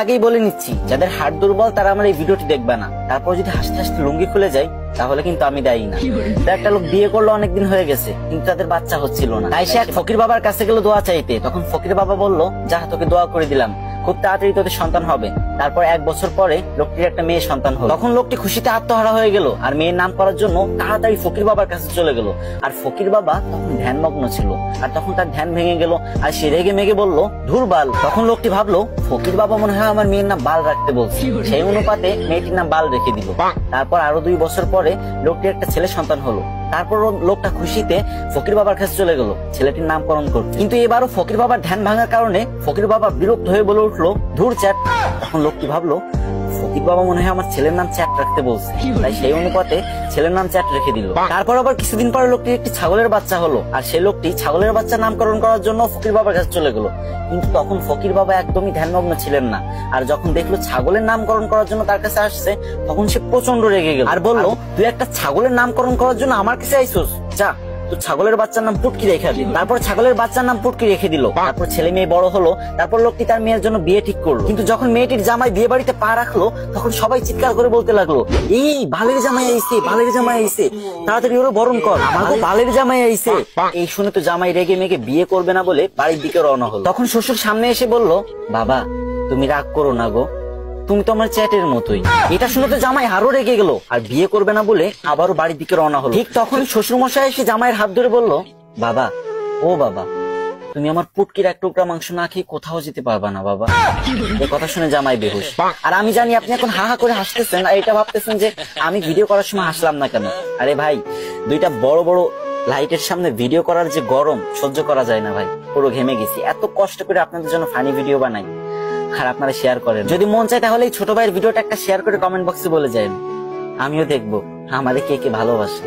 আগেই বলে নিচ্ছি, যাদের হাড় দুর্বল তারা আমার এই ভিডিওটি দেখবে না। তারপর যদি হাসতে হাসতে লুঙ্গি খুলে যায় তাহলে কিন্তু আমি দায়ী না। একটা লোক বিয়ে করলো, অনেকদিন হয়ে গেছে, কিন্তু তাদের বাচ্চা হচ্ছিল না। তাই সে এক ফকির বাবার কাছে গেল দোয়া চাইতে। তখন ফকির বাবা বলল, যা তোকে দোয়া করে দিলাম, খুব তাড়াতাড়ি তোদের সন্তান হবে। তারপর 1 বছর পরে লোকটির একটা মেয়ে সন্তান হলো। তখন লোকটি খুশিতে আত্মহারা হয়ে গেল আর মেয়ের নাম করার জন্য তাড়াতাড়ি ফকির বাবার কাছে চলে গেল। আর ফকির বাবা তখন ধ্যানমগ্ন ছিল, আর তখন তার ধ্যান ভেঙে গেল আর সে রেগে মেগে বলল, ধুর বাল। তখন লোকটি ভাবলো, ফকির বাবা মনে হয় আমার মেয়ের নাম বাল রাখতে বলছে, সেই অনুপাতে মেয়েটির নাম বাল রেখে দিল। তারপর আরো 2 বছর পরে লোকটির একটা ছেলে সন্তান হলো। তারপর লোকটা খুশিতে ফকির বাবার কাছে চলে গেল ছেলেটির নামকরণ করতে। কিন্তু এবারও ফকির বাবার ধ্যান ভাঙার কারণে ফকির বাবা বিরক্ত হয়ে বলে উঠলো, ধুর চ্যাট। তখন লোকটি ভাবলো, ফকির বাবা মনে হয় আমার ছেলের নাম চ্যাট রাখতে বলছে, তাই সেই অনুপাতে ছেলের নাম চ্যাট রেখে দিল। তারপর আবার কিছুদিন পরে লোকটির একটি ছাগলের বাচ্চা হলো, আর সেই লোকটি ছাগলের বাচ্চা নামকরণ করার জন্য ফকির বাবার কাছে চলে গেল। কিন্তু তখন ফকির বাবা একদমই ধ্যানমগ্ন ছিলেন না, আর যখন দেখলো ছাগলের নামকরণ করার জন্য তার কাছে আসছে, তখন সে প্রচন্ড রেগে গেল আর বলল, তুই একটা ছাগলের নামকরণ করার জন্য আমার কাছে আইসোস, যা তো ছাগলের বাচ্চার নাম পুটকি রেখে দিল। তারপর ছাগলের বাচ্চার নাম পুটকি রেখে দিল। তারপর ছেলে মেয়ে বড় হলো। তারপর লোকটি তার মেয়ের জন্য বিয়ে ঠিক করলো। কিন্তু যখন মেয়েটির জামাই বিয়ে বাড়িতে পা রাখলো, তখন সবাই চিৎকার করে বলতে লাগলো, এই বালের জামাই আইছে, বালের জামাই আইছে, তাড়াতাড়ি ওরা বরণ কর, আমাকে বালের জামাই আইছে। এই শুনে তো জামাই রেগে মেগে বিয়ে করবে না বলে বাড়ির দিকে রওনা হলো। তখন শ্বশুর সামনে এসে বলল, বাবা তুমি রাগ করো না গো, তুমি তো আমার চ্যাটের মতোই। এটা শুনে তো জামাই আরো রেগে গেল আর বিয়ে করবে না বলে আবারও বাড়ির দিকে রওনা হলো। ঠিক তখন শ্বশুর মশাই এসে জামাইয়ের হাত ধরে বলল, বাবা ও বাবা, তুমি আমার পুটকির 1 টুকরা মাংস না খেয়ে কোথাও যেতে পারবা না বাবা। এই কথা শুনে জামাই বেহুশ। আর আমি জানি আপনি এখন হা হা করে হাসতেছেন আর এটা ভাবতেছেন যে আমি ভিডিও করার সময় হাসলাম না কেন। আরে ভাই, 2টা বড় বড় লাইটের সামনে ভিডিও করার যে গরম সহ্য করা যায় না ভাই, পুরো ঘেমে গেছি। এত কষ্ট করে আপনাদের জন্য ফানি ভিডিও বানাই আর আপনারা শেয়ার করেন। যদি মন চায় তাহলে এই ছোট ভাইয়ের ভিডিওটা একটা শেয়ার করে কমেন্ট বক্সে বলে যায়, আমিও দেখবো আমাদের কে কে ভালোবাসে।